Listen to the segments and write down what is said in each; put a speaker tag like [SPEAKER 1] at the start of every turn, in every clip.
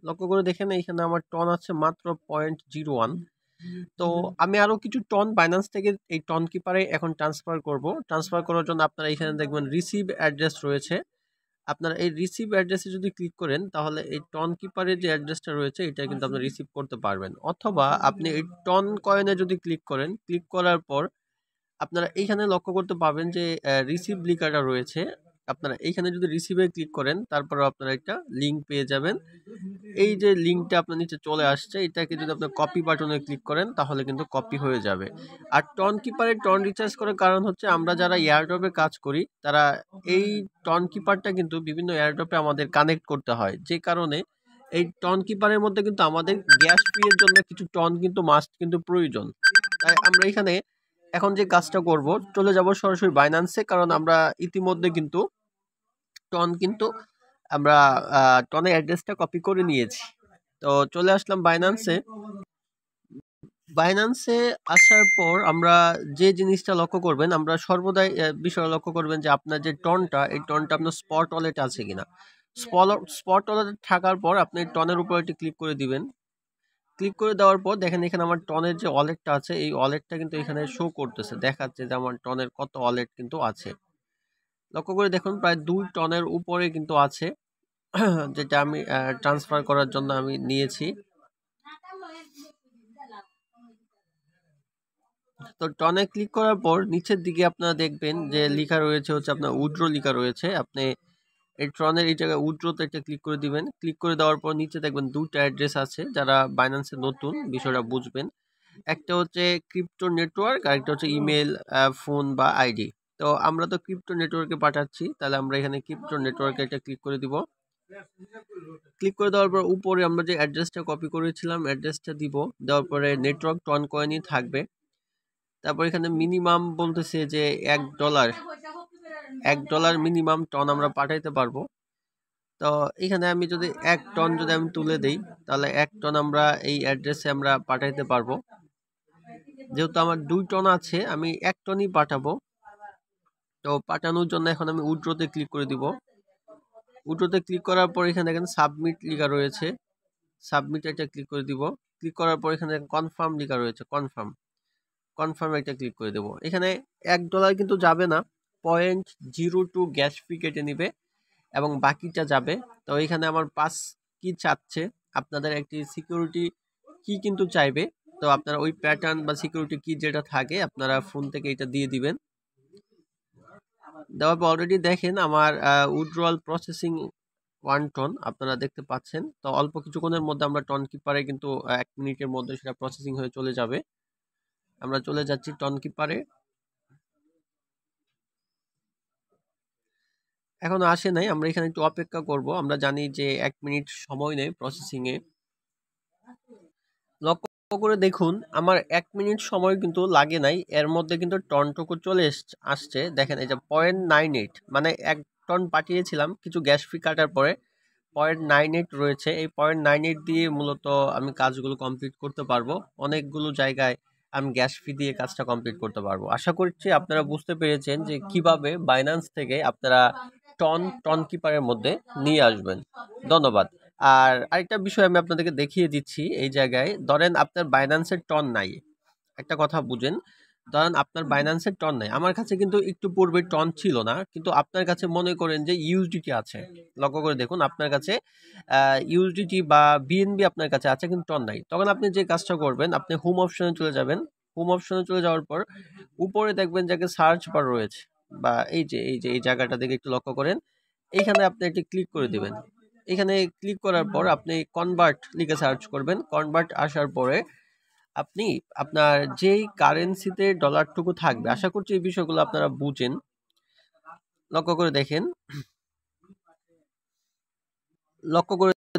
[SPEAKER 1] লক্ষ্য করে দেখেন এইখানে আমার টন আছে মাত্র 0.01। তো আমি আরো কিছু টন বাইন্যান্স থেকে এই টন কিপারে এখন ট্রান্সফার করব। ট্রান্সফার করার জন্য আপনারা এখানে দেখবেন রিসিভ অ্যাড্রেস রয়েছে। আপনারা এই রিসিভ অ্যাড্রেসে যদি ক্লিক করেন তাহলে এই টন কিপারের যে অ্যাড্রেসটা রয়েছে এটা কিন্তু আপনি রিসিভ করতে পারবেন, অথবা আপনি এই টন কয়েনে যদি ক্লিক করেন, ক্লিক করার পর আপনারা এইখানে লক্ষ্য করতে পাবেন যে রিসিভ লিখাটা রয়েছে। আপনারা এইখানে যদি রিসিভে ক্লিক করেন তারপর আপনারা একটা লিঙ্ক পেয়ে যাবেন। এই যে লিঙ্কটা আপনার নিচে চলে আসছে এটাকে যদি আপনি কপি বাটনে ক্লিক করেন তাহলে কিন্তু কপি হয়ে যাবে। আর টন কিপারে টন রিচার্জ করার কারণ হচ্ছে আমরা যারা এয়ারড্রপে কাজ করি তারা এই টন কিপারটা কিন্তু বিভিন্ন এয়ারড্রপে আমাদের কানেক্ট করতে হয়, যে কারণে এই টন কিপারের মধ্যে কিন্তু আমাদের গ্যাস ফি এর জন্য কিছু টন কিন্তু মাস্ট কিন্তু প্রয়োজন। তাই আমরা এখানে এখন যে কাজটা করব, চলে যাব সরাসরি বাইন্যান্সে, কারণ আমরা ইতিমধ্যে কিন্তু টন কিন্তু আমরা টনের অ্যাড্রেসটা কপি করে নিয়েছি। তো চলে আসলাম বাইন্যান্সে। বাইন্যান্সে আসার পর আমরা যে জিনিসটা লক্ষ্য করবেন, আমরা সর্বদাই বিষয় লক্ষ্য করবেন যে আপনার যে টনটা, এই টনটা আপনার স্পট ওয়ালেটে আছে কিনা। স্পট ওয়ালেটে থাকার পর আপনি টনের উপর একটি ক্লিক করে দিবেন। ক্লিক করে দেওয়ার পর দেখেন এখানে আমার টনের যে ওয়ালেটটা আছে এই ওয়ালেটটা কিন্তু এখানে শো করতেছে, দেখাচ্ছে যে আমার টনের কত ওয়ালেট কিন্তু আছে। লক্ষ্য করে দেখুন প্রায় 2 টনের উপরে কিন্তু আছে, যেটা আমি ট্রান্সফার করার জন্য আমি নিয়েছি। তো টনে ক্লিক করার পর নিচের দিকে আপনারা দেখবেন যে লেখা রয়েছে হচ্ছে আপনার উইথড্র লেখা রয়েছে। আপনি এই ট্রনের এই জায়গায় উইথড্রতে একটা ক্লিক করে দিবেন। ক্লিক করে দেওয়ার পর নিচে দেখবেন 2টা অ্যাড্রেস আছে, যারা বাইন্যান্সে নতুন বিষয়টা বুঝবেন। একটা হচ্ছে ক্রিপ্টো নেটওয়ার্ক আর একটা হচ্ছে ইমেল, ফোন বা আইডি। তো আমরা তো ক্রিপ্টো নেটওয়ার্কে পাঠাচ্ছি, তাহলে আমরা এখানে ক্রিপ্টো নেটওয়ার্কে একটা ক্লিক করে দিব। ক্লিক করে দেওয়ার পর উপরে আমরা যে অ্যাড্রেসটা কপি করেছিলাম অ্যাড্রেসটা দিব, দেওয়ার পরে নেটওয়ার্ক টন কয়েনই থাকবে। তারপর এখানে মিনিমাম বলতেছে যে $1 মিনিমাম টন আমরা পাঠাইতে পারবো। তো এখানে আমি যদি 1 টন যদি আমি তুলে দেই তাহলে 1 টন আমরা এই অ্যাড্রেসে আমরা পাঠাইতে পারবো। যেহেতু আমার 2 টন আছে আমি 1 টনই পাঠাবো। তো পাঠানোর জন্য এখন আমি উইথড্রতে ক্লিক করে দিব। উইথড্রতে ক্লিক করার পর এখানে দেখেন সাবমিট লেখা রয়েছে, সাবমিট একটা ক্লিক করে দিব। ক্লিক করার পর এখানে কনফার্ম লেখা রয়েছে, কনফার্ম একটা ক্লিক করে দেবো। এখানে $1 কিন্তু যাবে না, 0.02 গ্যাস ফি কেটে নিবে এবং বাকিটা যাবে। তো এখানে আমার 5 কি চাচ্ছে, আপনাদের একটি সিকিউরিটি কি কিন্তু চাইবে। তো আপনারা ওই প্যাটার্ন বা সিকিউরিটি কি যেটা থাকে আপনারা ফোন থেকে এটা দিয়ে দিবেন। দেওয়ার পর অলরেডি দেখেন আমার উইথড্রয়াল প্রসেসিং 1 টন আপনারা দেখতে পাচ্ছেন। তো অল্প কিছুক্ষণের মধ্যে আমরা টন কিপারে কিন্তু 1 মিনিটের মধ্যে সেটা প্রসেসিং হয়ে চলে যাবে। আমরা চলে যাচ্ছি টন কিপারে। এখনো আসে নাই, আমরা এখানে একটু অপেক্ষা করব। আমরা জানি যে 1 মিনিট সময় নেয় প্রসেসিং এ। লক্ষ্য করে দেখুন আমার 1 মিনিট সময় কিন্তু লাগে নাই, এর মধ্যে কিন্তু টনটুকু চলে আসছে। দেখেন এই যে 0.98, মানে 1 টন পাঠিয়েছিলাম, কিছু গ্যাস ফি কাটার পরে 0.98 রয়েছে। এই 0.98 দিয়ে মূলত আমি কাজগুলো কমপ্লিট করতে পারবো। অনেকগুলো জায়গায় আমি গ্যাস ফি দিয়ে কাজটা কমপ্লিট করতে পারবো। আশা করছি আপনারা বুঝতে পেরেছেন যে কিভাবে বাইন্যান্স থেকে আপনারা টন কিপারের মধ্যে নিয়ে আসবেন। ধন্যবাদ। আর আরেকটা বিষয় আমি আপনাদেরকে দেখিয়ে দিচ্ছি। এই জায়গায় ধরেন আপনার বাইন্যান্সের টন নাই, একটা কথা বুঝেন, ধরেন আপনার বাইন্যান্সের টন নাই, আমার কাছে কিন্তু একটু পূর্বে টন ছিল না, কিন্তু আপনার কাছে মনে করেন যে ইউএসডিটি আছে। লক্ষ্য করে দেখুন আপনার কাছে ইউএসডিটি বা বিএনবি আপনার কাছে আছে কিন্তু টন নাই। তখন আপনি যে কাজটা করবেন, আপনি হোম অপশনে চলে যাবেন। হোম অপশনে চলে যাওয়ার পর উপরে দেখবেন যে সার্চ বার রয়েছে, বা এই যে এই জায়গাটা দিকে একটু লক্ষ্য করেন, এইখানে আপনি একটি ক্লিক করে দিবেন। এখানে ক্লিক করার পর আপনি কনভার্ট লিখে সার্চ করবেন। কনভার্ট আসার পরে আপনি আপনার যেই কারেন্সিতে ডলারটুকু থাকবে, আশা করছি এই বিষয়গুলো আপনারা বুঝেন। লক্ষ্য করে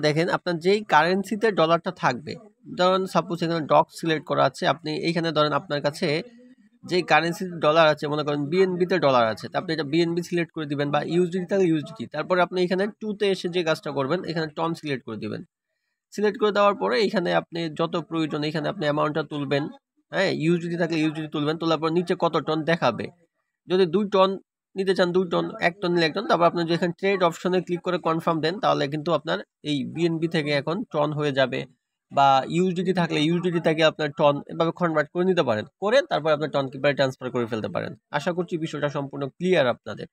[SPEAKER 1] দেখেন, আপনার যেই কারেন্সিতে ডলারটা থাকবে, ধরুন সাপোজ এখানে ডক সিলেক্ট করা আছে, আপনি এইখানে ধরেন আপনার কাছে যে কারেন্সিতে ডলার আছে, মনে করেন বিএনবি তে ডলার আছে, আপনি এটা বিএনবি সিলেক্ট করে দিবেন, বা ইউএসডি থাকলে ইউএসডি। তারপরে আপনি এখানে 2 তে এসে যে কাজটা করবেন, এখানে টন সিলেক্ট করে দিবেন। সিলেক্ট করে দেওয়ার পরে এখানে আপনি যত প্রয়োজন এখানে আপনি অ্যামাউন্টটা তুলবেন। হ্যাঁ, ইউএসডি থাকলে ইউএসডি তুলবেন, তোলার পর নিচে কত টন দেখাবে। যদি 2 টন নিতে চান 2 টন, 1 টন নিলে 1 টন। তারপর আপনি যদি এখানে ট্রেড অপশনে ক্লিক করে কনফার্ম দেন, তাহলে কিন্তু আপনার এই বিএনবি থেকে এখন টন হয়ে যাবে, বা ইউএসডিটি থাকলে ইউএসডিটি থেকে আপনার টন এভাবে কনভার্ট করে নিতে পারেন, করে তারপর আপনার টন কিপারে ট্রান্সফার করে ফেলতে পারেন। আশা করছি বিষয়টা সম্পূর্ণ ক্লিয়ার আপনাদের।